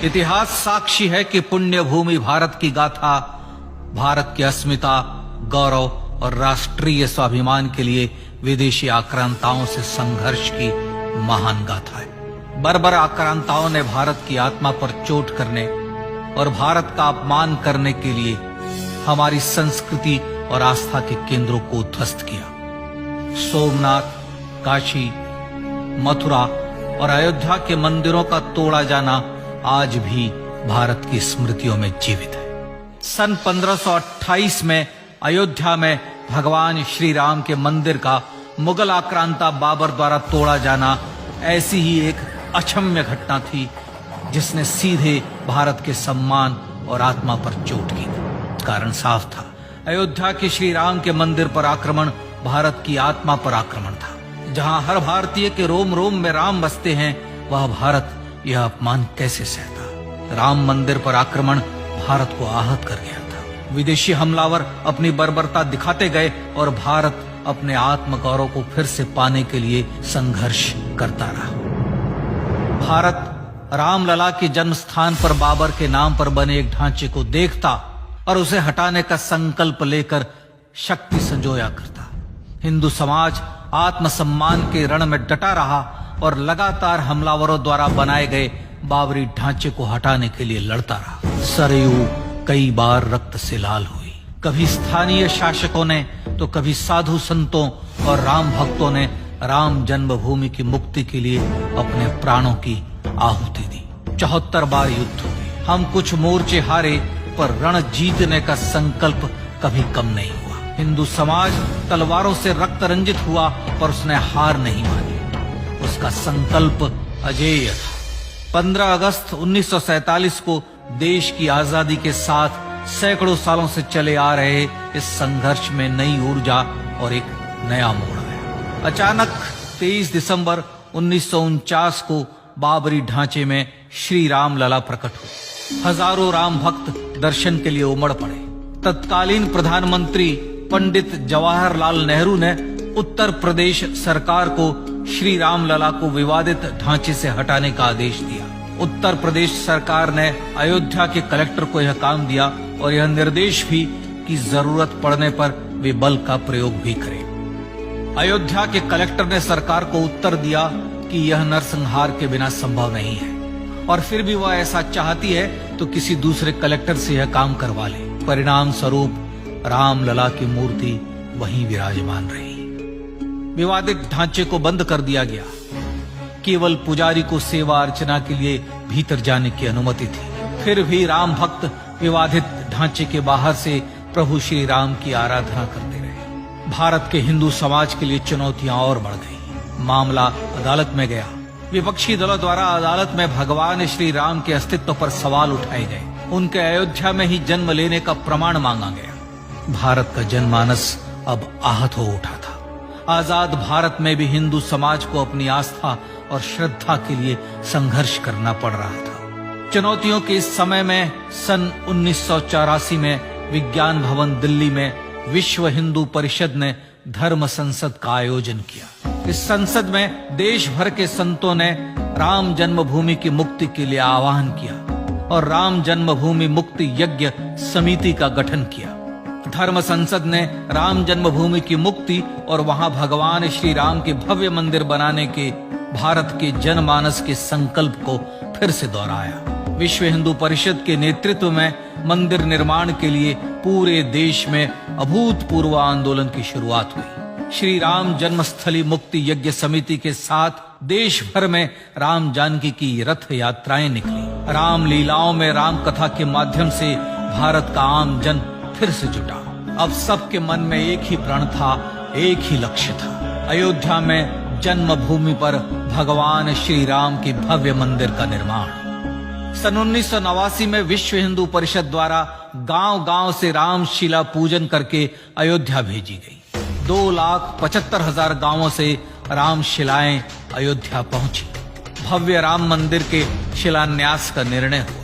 इतिहास साक्षी है कि पुण्य भूमि भारत की गाथा भारत की अस्मिता, गौरव और राष्ट्रीय स्वाभिमान के लिए विदेशी आक्रांताओं से संघर्ष की महान गाथा है। बर्बर आक्रांताओं ने भारत की आत्मा पर चोट करने और भारत का अपमान करने के लिए हमारी संस्कृति और आस्था के केंद्रों को उद्ध्वस्त किया। सोमनाथ, काशी, मथुरा और अयोध्या के मंदिरों का तोड़ा जाना आज भी भारत की स्मृतियों में जीवित है। सन 1528 में अयोध्या में भगवान श्री राम के मंदिर का मुगल आक्रांता बाबर द्वारा तोड़ा जाना ऐसी ही एक अक्षम्य घटना थी जिसने सीधे भारत के सम्मान और आत्मा पर चोट की। कारण साफ था, अयोध्या के श्री राम के मंदिर पर आक्रमण भारत की आत्मा पर आक्रमण था। जहां हर भारतीय के रोम रोम में राम बसते हैं, वह भारत यह अपमान कैसे सहता। राम मंदिर पर आक्रमण भारत को आहत कर गया था। विदेशी हमलावर अपनी बर्बरता दिखाते गए और भारत अपने आत्मगौरव को फिर से पाने के लिए संघर्ष करता रहा। भारत रामलला के जन्म स्थान पर बाबर के नाम पर बने एक ढांचे को देखता और उसे हटाने का संकल्प लेकर शक्ति संजोया करता। हिंदू समाज आत्मसम्मान के रण में डटा रहा और लगातार हमलावरों द्वारा बनाए गए बाबरी ढांचे को हटाने के लिए लड़ता रहा। सरयू कई बार रक्त से लाल हुई। कभी स्थानीय शासकों ने तो कभी साधु संतों और राम भक्तों ने राम जन्मभूमि की मुक्ति के लिए अपने प्राणों की आहुति दी। 74 बार युद्ध हुए। हम कुछ मोर्चे हारे, पर रण जीतने का संकल्प कभी कम नहीं हुआ। हिंदू समाज तलवारों से रक्त रंजित हुआ, पर उसने हार नहीं मानी। उसका संकल्प अजेय था। 15 अगस्त 1947 को देश की आजादी के साथ सैकड़ों सालों से चले आ रहे इस संघर्ष में नई ऊर्जा और एक नया मोड़ आया। अचानक 23 दिसंबर 1949 को बाबरी ढांचे में श्री राम लला प्रकट हुए। हजारों राम भक्त दर्शन के लिए उमड़ पड़े। तत्कालीन प्रधानमंत्री पंडित जवाहरलाल नेहरू ने उत्तर प्रदेश सरकार को श्री राम लला को विवादित ढांचे से हटाने का आदेश दिया। उत्तर प्रदेश सरकार ने अयोध्या के कलेक्टर को यह काम दिया और यह निर्देश भी कि जरूरत पड़ने पर वे बल का प्रयोग भी करें। अयोध्या के कलेक्टर ने सरकार को उत्तर दिया कि यह नरसंहार के बिना संभव नहीं है, और फिर भी वह ऐसा चाहती है तो किसी दूसरे कलेक्टर से यह काम करवा ले। परिणाम स्वरूप राम लला की मूर्ति वहीं विराजमान रही। विवादित ढांचे को बंद कर दिया गया। केवल पुजारी को सेवा अर्चना के लिए भीतर जाने की अनुमति थी। फिर भी राम भक्त विवादित ढांचे के बाहर से प्रभु श्री राम की आराधना करते रहे। भारत के हिंदू समाज के लिए चुनौतियां और बढ़ गई। मामला अदालत में गया। विपक्षी दलों द्वारा अदालत में भगवान श्री राम के अस्तित्व पर सवाल उठाए गए। उनके अयोध्या में ही जन्म लेने का प्रमाण मांगा गया। भारत का जनमानस अब आहत हो उठा था। आजाद भारत में भी हिंदू समाज को अपनी आस्था और श्रद्धा के लिए संघर्ष करना पड़ रहा था। चुनौतियों के इस समय में सन 1984 में विज्ञान भवन दिल्ली में विश्व हिंदू परिषद ने धर्म संसद का आयोजन किया। इस संसद में देश भर के संतों ने राम जन्मभूमि की मुक्ति के लिए आह्वान किया और राम जन्मभूमि मुक्ति यज्ञ समिति का गठन किया। धर्म संसद ने राम जन्मभूमि की मुक्ति और वहां भगवान श्री राम के भव्य मंदिर बनाने के भारत के जनमानस के संकल्प को फिर से दोहराया। विश्व हिंदू परिषद के नेतृत्व में मंदिर निर्माण के लिए पूरे देश में अभूतपूर्व आंदोलन की शुरुआत हुई। श्री राम जन्मस्थली मुक्ति यज्ञ समिति के साथ देश भर में राम जानकी की रथ यात्राएं निकली। राम लीलाओं में राम कथा के माध्यम से भारत का आम जन फिर से जुटा। अब सबके मन में एक ही प्रण था, एक ही लक्ष्य था। अयोध्या में जन्मभूमि पर भगवान श्री राम के भव्य मंदिर का निर्माण। सन 1989 में विश्व हिंदू परिषद द्वारा गांव-गांव से रामशिला पूजन करके अयोध्या भेजी गई। 2,75,000 गांवों से रामशिलाएं अयोध्या पहुंची। भव्य राम मंदिर के शिलान्यास का निर्णय हुआ।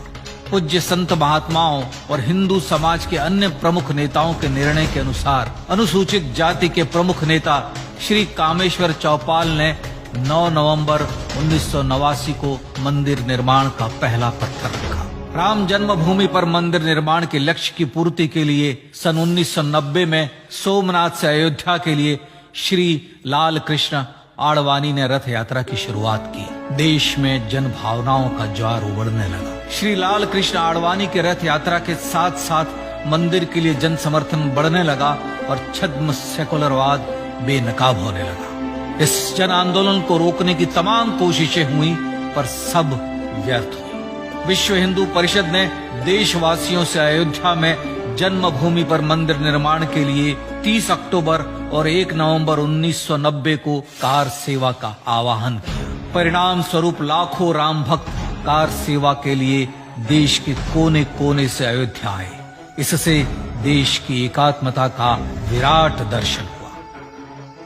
पूज्य संत महात्माओं और हिंदू समाज के अन्य प्रमुख नेताओं के निर्णय के अनुसार अनुसूचित जाति के प्रमुख नेता श्री कामेश्वर चौपाल ने 9 नवंबर 1989 को मंदिर निर्माण का पहला पत्थर रखा। राम जन्मभूमि पर मंदिर निर्माण के लक्ष्य की पूर्ति के लिए सन 1990 में सोमनाथ से अयोध्या के लिए श्री लाल कृष्ण आडवाणी ने रथ यात्रा की शुरुआत की। देश में जन भावनाओं का ज्वार उमड़ने लगा। श्री लाल कृष्ण आडवाणी के रथ यात्रा के साथ साथ मंदिर के लिए जन समर्थन बढ़ने लगा और छद्म सेकुलरवाद बेनकाब होने लगा। इस जन आंदोलन को रोकने की तमाम कोशिशें हुई पर सब व्यर्थ हुई। विश्व हिंदू परिषद ने देशवासियों से अयोध्या में जन्मभूमि पर मंदिर निर्माण के लिए 30 अक्टूबर और 1 नवंबर 1990 को कार सेवा का आह्वान किया। परिणाम स्वरूप लाखों राम भक्त कार सेवा के लिए देश के कोने कोने से अयोध्या आए। इससे देश की एकात्मता का विराट दर्शन हुआ।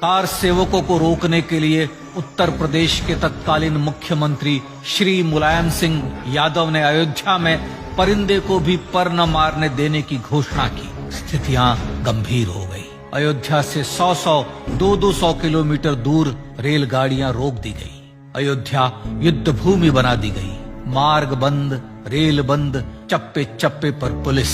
कार सेवकों को रोकने के लिए उत्तर प्रदेश के तत्कालीन मुख्यमंत्री श्री मुलायम सिंह यादव ने अयोध्या में परिंदे को भी पर न मारने देने की घोषणा की। स्थितियां गंभीर हो गई। अयोध्या से 100-100, 200-200 किलोमीटर दूर रेलगाड़ियां रोक दी गई। अयोध्या युद्ध भूमि बना दी गई। मार्ग बंद, रेल बंद, चप्पे चप्पे पर पुलिस।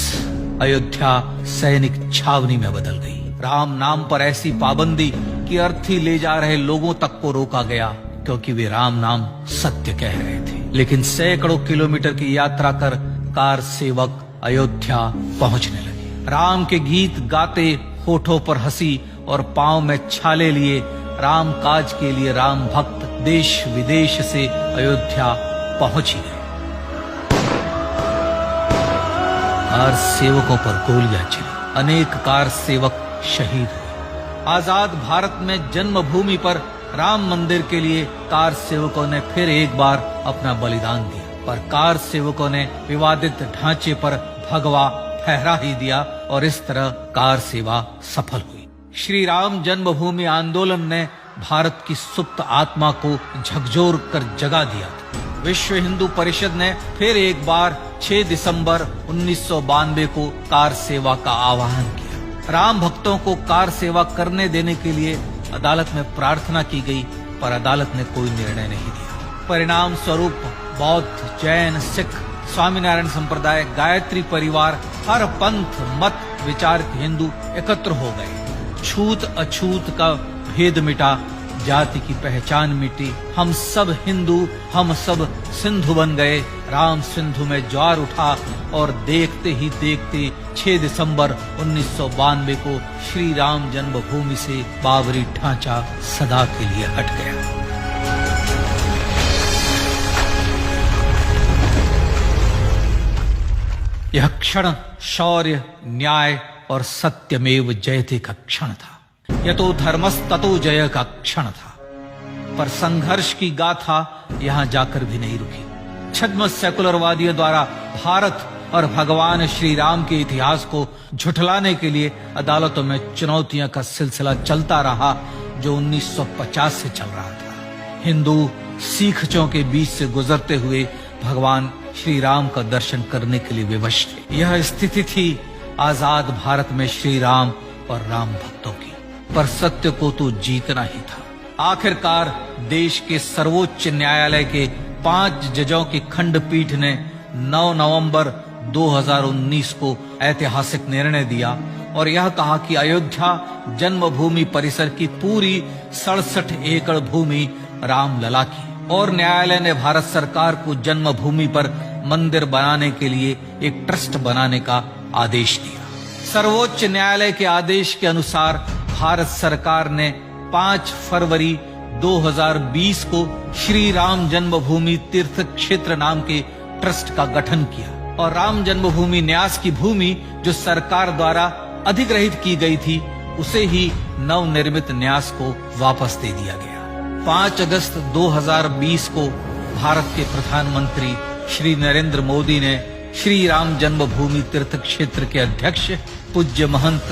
अयोध्या सैनिक छावनी में बदल गई। राम नाम पर ऐसी पाबंदी कि अर्थी ले जा रहे लोगों तक को रोका गया, क्योंकि वे राम नाम सत्य कह रहे थे। लेकिन सैकड़ों किलोमीटर की यात्रा कर कार सेवक अयोध्या पहुंचने लगे। राम के गीत गाते, होठों पर हंसी और पांव में छाले लिए राम काज के लिए राम भक्त देश विदेश से अयोध्या पहुंच ही गए। कार सेवकों पर गोलियां चली। अनेक कार सेवक शहीद हुए। आजाद भारत में जन्मभूमि पर राम मंदिर के लिए कार सेवकों ने फिर एक बार अपना बलिदान दिया, पर कार सेवकों ने विवादित ढांचे पर भगवा फहरा ही दिया और इस तरह कार सेवा सफल हुई। श्री राम जन्मभूमि आंदोलन ने भारत की सुप्त आत्मा को झकझोर कर जगा दिया था। विश्व हिंदू परिषद ने फिर एक बार 6 दिसंबर 1992 को कार सेवा का आह्वान किया। राम भक्तों को कार सेवा करने देने के लिए अदालत में प्रार्थना की गई, पर अदालत ने कोई निर्णय नहीं दिया। परिणाम स्वरूप बौद्ध, जैन, सिख, स्वामीनारायण संप्रदाय, गायत्री परिवार, हर पंथ मत विचार के हिंदू एकत्र हो गए। छूत अछूत का भेद मिटा, जाति की पहचान मिटी। हम सब हिंदू, हम सब सिंधु बन गए। राम सिंधु में ज्वार उठा और देखते ही देखते 6 दिसंबर 1992 को श्री राम जन्मभूमि से बाबरी ढांचा सदा के लिए हट गया। यह क्षण शौर्य, न्याय और सत्यमेव जयते का क्षण था। यह तो धर्मस्ततो जय का क्षण था। पर संघर्ष की गाथा यहां जाकर भी नहीं रुकी। छद्म सेकुलरवादियों द्वारा भारत और भगवान श्री राम के इतिहास को झुठलाने के लिए अदालतों में चुनौतियों का सिलसिला चलता रहा, जो 1950 से चल रहा था। हिंदू सिखों के बीच से गुजरते हुए भगवान श्री राम का दर्शन करने के लिए विवश थे। यह स्थिति थी आजाद भारत में श्री राम और राम भक्तों की। पर सत्य को तो जीतना ही था। आखिरकार देश के सर्वोच्च न्यायालय के 5 जजों की खंडपीठ ने 9 नवंबर 2019 को ऐतिहासिक निर्णय दिया और यह कहा कि अयोध्या जन्मभूमि परिसर की पूरी 67 एकड़ भूमि रामलला की, और न्यायालय ने भारत सरकार को जन्मभूमि पर मंदिर बनाने के लिए एक ट्रस्ट बनाने का आदेश दिया। सर्वोच्च न्यायालय के आदेश के अनुसार भारत सरकार ने 5 फरवरी 2020 को श्री राम जन्मभूमि तीर्थ क्षेत्र नाम के ट्रस्ट का गठन किया और राम जन्मभूमि न्यास की भूमि जो सरकार द्वारा अधिग्रहित की गई थी, उसे ही नवनिर्मित न्यास को वापस दे दिया गया। 5 अगस्त 2020 को भारत के प्रधानमंत्री श्री नरेंद्र मोदी ने श्री राम जन्मभूमि तीर्थ क्षेत्र के अध्यक्ष पूज्य महंत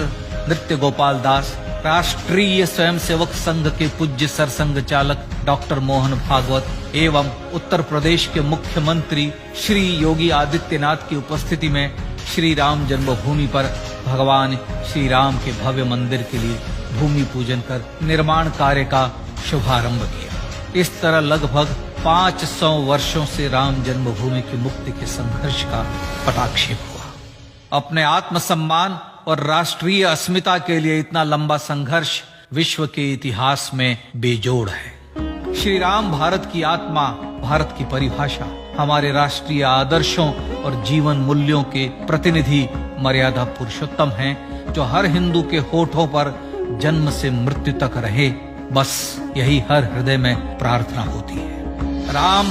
नृत्य गोपाल दास, राष्ट्रीय स्वयंसेवक संघ के पूज्य सरसंघ चालक डॉक्टर मोहन भागवत एवं उत्तर प्रदेश के मुख्यमंत्री श्री योगी आदित्यनाथ की उपस्थिति में श्री राम जन्मभूमि पर भगवान श्री राम के भव्य मंदिर के लिए भूमि पूजन कर निर्माण कार्य का शुभारंभ किया। इस तरह लगभग 500 वर्षों से राम जन्मभूमि की मुक्ति के संघर्ष का पटाक्षेप हुआ। अपने आत्मसम्मान और राष्ट्रीय अस्मिता के लिए इतना लंबा संघर्ष विश्व के इतिहास में बेजोड़ है। श्री राम भारत की आत्मा, भारत की परिभाषा, हमारे राष्ट्रीय आदर्शों और जीवन मूल्यों के प्रतिनिधि मर्यादा पुरुषोत्तम हैं, जो हर हिंदू के होठों पर जन्म से मृत्यु तक रहे। बस यही हर हृदय में प्रार्थना होती है। राम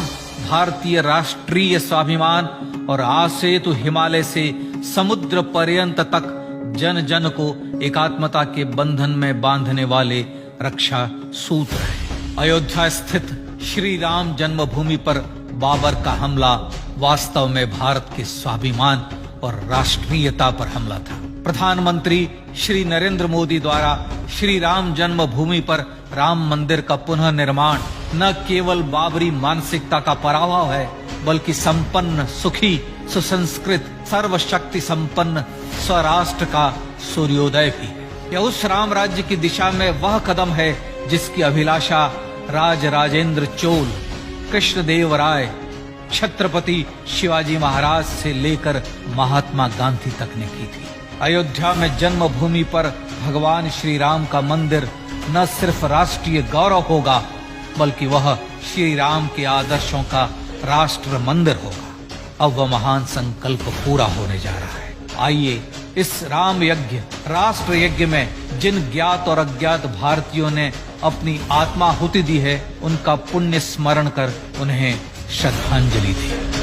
भारतीय राष्ट्रीय स्वाभिमान और आसेतु हिमालय से समुद्र पर्यंत तक जन जन को एकात्मता के बंधन में बांधने वाले रक्षा सूत्र है। अयोध्या स्थित श्री राम जन्मभूमि पर बाबर का हमला वास्तव में भारत के स्वाभिमान और राष्ट्रीयता पर हमला था। प्रधानमंत्री श्री नरेंद्र मोदी द्वारा श्री राम जन्मभूमि पर राम मंदिर का पुनः निर्माण न केवल बाबरी मानसिकता का पराभव है, बल्कि संपन्न, सुखी, सुसंस्कृत, सर्वशक्ति संपन्न स्वराष्ट्र का सूर्योदय भी है। यह उस राम राज्य की दिशा में वह कदम है जिसकी अभिलाषा राजराजेंद्र चोल, कृष्णदेव राय, छत्रपति शिवाजी महाराज से लेकर महात्मा गांधी तक ने की थी। अयोध्या में जन्मभूमि पर भगवान श्री राम का मंदिर न सिर्फ राष्ट्रीय गौरव होगा, बल्कि वह श्री राम के आदर्शों का राष्ट्र मंदिर होगा। अब वह महान संकल्प पूरा होने जा रहा है। आइए इस राम यज्ञ, राष्ट्र यज्ञ में जिन ज्ञात और अज्ञात भारतीयों ने अपनी आत्माहुति दी है, उनका पुण्य स्मरण कर उन्हें श्रद्धांजलि दी।